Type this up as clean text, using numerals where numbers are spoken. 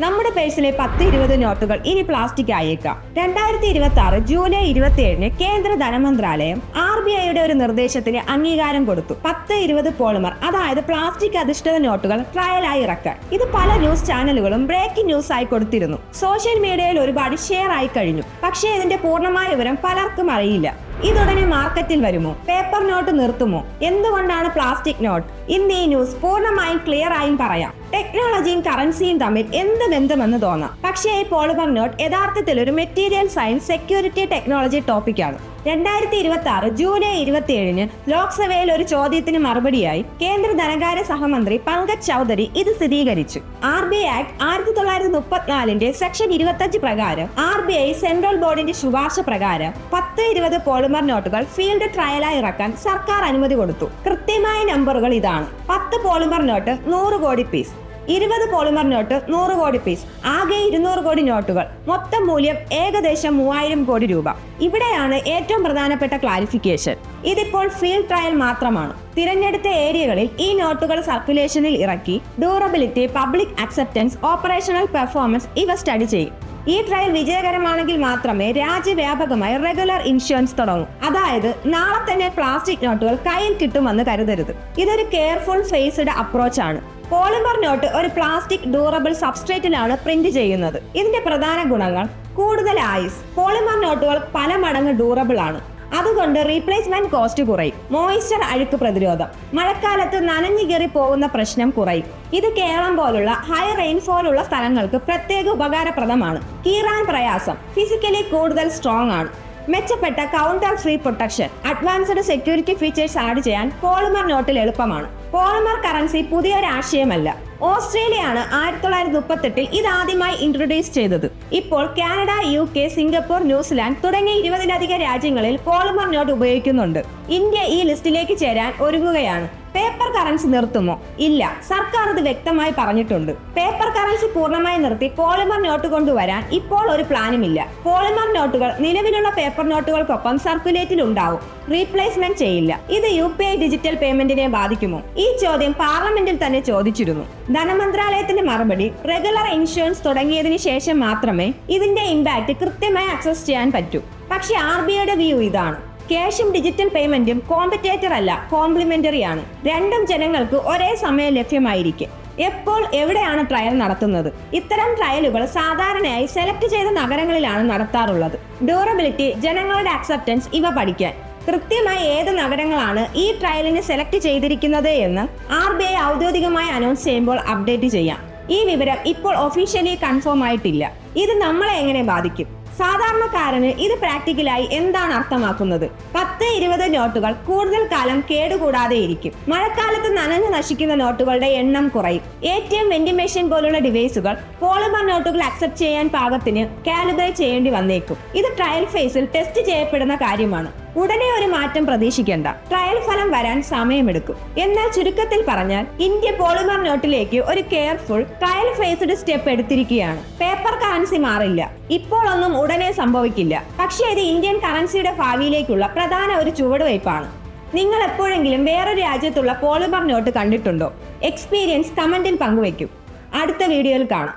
നമ്മുടെ പേഴ്സിലെ 10-20 നോട്ടുകൾ ഇനി പ്ലാസ്റ്റിക് ആയേക്കാം. 2026 ജൂലൈ 27 കേന്ദ്ര ധനമന്ത്രാലയം RBIയുടെ ഒരു നിർദ്ദേശത്തിന് അംഗീകാരം കൊടുത്തു. 10-20 പോളിമർ, അതായത് പ്ലാസ്റ്റിക് അധിഷ്ഠിത നോട്ടുകൾ ട്രയലായി ഇറക്കാൻ. ഇത് പല ന്യൂസ് ചാനലുകളും ബ്രേക്കിംഗ് ന്യൂസ് ആയി കൊടുത്തിരുന്നു. സോഷ്യൽ മീഡിയയിൽ ഒരുപാട് ഷെയർ ആയി കഴിഞ്ഞു. പക്ഷേ ഇതിന്റെ പൂർണ്ണമായ വിവരം പലർക്കും അറിയില്ല. ഇതുടനെ മാർക്കറ്റിൽ വരുമോ? പേപ്പർ നോട്ട് നിർത്തുമോ? എന്തുകൊണ്ടാണ് പ്ലാസ്റ്റിക് നോട്ട്? ഇന്ന് ഈ ന്യൂസ് പൂർണ്ണമായും ക്ലിയർ ആയും പറയാം. ടെക്നോളജിയും കറൻസിയും തമ്മിൽ എന്ത് ബന്ധമെന്ന് തോന്നാം. പക്ഷേ ഈ പോളിമർ നോട്ട് യഥാർത്ഥത്തിൽ ഒരു മെറ്റീരിയൽ സയൻസ് സെക്യൂരിറ്റി ടെക്നോളജി ടോപ്പിക്കാണ്. 2026 ജൂലൈ 27 ലോക്സഭയിൽ ഒരു ചോദ്യത്തിന് മറുപടിയായി കേന്ദ്ര ധനകാര്യ സഹമന്ത്രി പങ്കജ് ചൗധരി ഇത് സ്ഥിരീകരിച്ചു. RBI ആക്ട് 1934 സെക്ഷൻ 25 പ്രകാരം RBI സെൻട്രൽ ബോർഡിന്റെ ശുപാർശ പ്രകാരം 10-20 പോളിമർ നോട്ടുകൾ ഫീൽഡ് ട്രയലായി ഇറക്കാൻ സർക്കാർ അനുമതി കൊടുത്തു. കൃത്യമായ നമ്പറുകൾ ഇതാണ്: 10 പോളിമർ നോട്ട് 100 കോടി പീസ്, 20 പോളിമർ നോട്ട് 100 കോടി പീസ്, ആകെ 200 കോടി നോട്ടുകൾ. മൊത്തം മൂല്യം ഏകദേശം 3000 കോടി രൂപ. ഇവിടെയാണ് ഏറ്റവും പ്രധാനപ്പെട്ട ക്ലാരിഫിക്കേഷൻ. ഇതിപ്പോൾ ഫീൽഡ് ട്രയൽ മാത്രമാണ്. തിരഞ്ഞെടുത്ത ഏരിയകളിൽ ഈ നോട്ടുകൾ സർക്കുലേഷനിൽ ഇറക്കി durability, public acceptance, operational performance ഇവ സ്റ്റഡി ചെയ്യും. ഈ ട്രയൽ വിജയകരമാണെങ്കിൽ മാത്രമേ രാജ്യവ്യാപകമായി റെഗുലർ ഇൻഷുറൻസ് തുടങ്ങൂ. അതായത് നാളെ തന്നെ പ്ലാസ്റ്റിക് നോട്ടുകൾ കയ്യിൽ കിട്ടുമെന്ന് കരുതരുത്. ഇതൊരു കെയർഫുൾ ഫേസ്ഡ് അപ്രോച്ച് ആണ്. പോളിമർ നോട്ട് ഒരു പ്ലാസ്റ്റിക് ഡ്യൂറബിൾ സബ്സ്ട്രേറ്റിലാണ് പ്രിന്റ് ചെയ്യുന്നത്. ഇതിന്റെ പ്രധാന ഗുണങ്ങൾ: കൂടുതൽ ആയുസ്. പോളിമർ നോട്ടുകൾ പല മടങ്ങ് ഡ്യൂറബിൾ ആണ്. അതുകൊണ്ട് റീപ്ലേസ്മെന്റ് കോസ്റ്റ് കുറയും. മോയ്സ്ചർ, അഴുക്ക് പ്രതിരോധം. മഴക്കാലത്ത് നനഞ്ഞു കയറി പോകുന്ന പ്രശ്നം കുറയും. ഇത് കേരളം പോലുള്ള ഹൈ റെയിൻഫോൾ ഉള്ള സ്ഥലങ്ങൾക്ക് പ്രത്യേക ഉപകാരപ്രദമാണ്. കീറാൻ പ്രയാസം. ഫിസിക്കലി കൂടുതൽ സ്ട്രോങ് ആണ്. മെച്ചപ്പെട്ട counter free protection. Advanced security features add ചെയ്യാൻ പോളിമർ നോട്ടിൽ എളുപ്പമാണ്. പോളിമർ കറൻസി പുതിയൊരു ആശയമല്ല. ഓസ്ട്രേലിയയാണ് 1938 ഇത് ആദ്യമായി ഇൻട്രൊഡ്യൂസ് ചെയ്തത്. ഇപ്പോൾ കാനഡ, UK, സിംഗപ്പൂർ, ന്യൂസിലാൻഡ് തുടങ്ങിയ 20-ലധികം രാജ്യങ്ങളിൽ പോളിമർ നോട്ട് ഉപയോഗിക്കുന്നുണ്ട്. ഇന്ത്യ ഈ ലിസ്റ്റിലേക്ക് ചേരാൻ ഒരുങ്ങുകയാണ്. പേപ്പർ കറൻസി നിർത്തുമോ? ഇല്ല, സർക്കാർ ഇത് വ്യക്തമായി പറഞ്ഞിട്ടുണ്ട്. പേപ്പർ കറൻസി പൂർണ്ണമായി നിർത്തി പോളിമർ നോട്ട് കൊണ്ടുവരാൻ ഇപ്പോൾ ഒരു പ്ലാനുമില്ല. പോളിമർ നോട്ടുകൾ നിലവിലുള്ള പേപ്പർ നോട്ടുകൾക്കൊപ്പം സർക്കുലേറ്റിൽ ഉണ്ടാവും. റീപ്ലേസ്മെന്റ് ചെയ്യില്ല. ഇത് UPI ഡിജിറ്റൽ പേയ്മെന്റിനെ ബാധിക്കുമോ? ഈ ചോദ്യം പാർലമെന്റിൽ തന്നെ ചോദിച്ചിരുന്നു. ധനമന്ത്രാലയത്തിന്റെ മറുപടി: റെഗുലർ ഇൻഷുറൻസ് തുടങ്ങിയതിനു ശേഷം മാത്രമേ ഇതിന്റെ ഇമ്പാക്ട് കൃത്യമായി അക്സസ് ചെയ്യാൻ പറ്റൂ. പക്ഷെ RBIയുടെ വ്യൂ ഇതാണ്: ക്യാഷും ഡിജിറ്റൽ പേയ്മെന്റും കോമ്പറ്റേറ്റർ അല്ല, കോംപ്ലിമെന്ററി ആണ്. രണ്ടും ജനങ്ങൾക്ക് ഒരേ സമയം ലഭ്യമായിരിക്കും. എപ്പോൾ എവിടെയാണ് ട്രയൽ നടത്തുന്നത്? ഇത്തരം ട്രയലുകൾ സാധാരണയായി സെലക്ട് ചെയ്ത നഗരങ്ങളിലാണ് നടത്താറുള്ളത്. ഡ്യൂറബിലിറ്റി, ജനങ്ങളുടെ അക്സെപ്റ്റൻസ് ഇവ പഠിക്കാൻ കൃത്യമായി ഏത് നഗരങ്ങളാണ് ഈ ട്രയലിന് സെലക്ട് ചെയ്തിരിക്കുന്നത് എന്ന് RBI ഔദ്യോഗികമായി അനൗൺസ് ചെയ്യുമ്പോൾ അപ്ഡേറ്റ് ചെയ്യാം. ഈ വിവരം ഇപ്പോൾ ഒഫീഷ്യലി കൺഫേം ആയിട്ടില്ല. ഇത് നമ്മളെ എങ്ങനെ ബാധിക്കും? സാധാരണക്കാരന് ഇത് പ്രാക്ടിക്കലായി എന്താണ് അർത്ഥമാക്കുന്നത്? 10-20 നോട്ടുകൾ കൂടുതൽ കാലം കേടുകൂടാതെ ഇരിക്കും. മഴക്കാലത്ത് നനഞ്ഞു നശിക്കുന്ന നോട്ടുകളുടെ എണ്ണം കുറയും. ATM, വെൻഡിംഗ് മെഷീൻ പോലുള്ള ഡിവൈസുകൾ പോളിമർ നോട്ടുകൾ അക്സെപ്റ്റ് ചെയ്യാൻ പാകത്തിന് കാലിബ്രേറ്റ് ചെയ്യേണ്ടി വന്നേക്കും. ഇത് ട്രയൽ ഫേസിൽ ടെസ്റ്റ് ചെയ്യപ്പെടുന്ന കാര്യമാണ്. ഉടനെ ഒരു മാറ്റം പ്രതീക്ഷിക്കേണ്ട. ട്രയൽ ഫലം വരാൻ സമയമെടുക്കും. എന്നാൽ ചുരുക്കത്തിൽ പറഞ്ഞാൽ ഇന്ത്യ പോളിമർ നോട്ടിലേക്ക് ഒരു കെയർഫുൾ ട്രയൽ ഫേസ്ഡ് സ്റ്റെപ്പ് എടുത്തിരിക്കുകയാണ്. പേപ്പർ കറൻസി മാറില്ല. ഇപ്പോൾ ഒന്നും ഉടനെ സംഭവിക്കില്ല. പക്ഷേ ഇത് ഇന്ത്യൻ കറൻസിയുടെ ഭാവിയിലേക്കുള്ള പ്രധാന ഒരു ചുവടുവയ്പ്പാണ്. നിങ്ങൾ എപ്പോഴെങ്കിലും വേറൊരു രാജ്യത്തുള്ള പോളിമർ നോട്ട് കണ്ടിട്ടുണ്ടോ? എക്സ്പീരിയൻസ് കമന്റിൽ പങ്കുവയ്ക്കും. അടുത്ത വീഡിയോയിൽ കാണാം.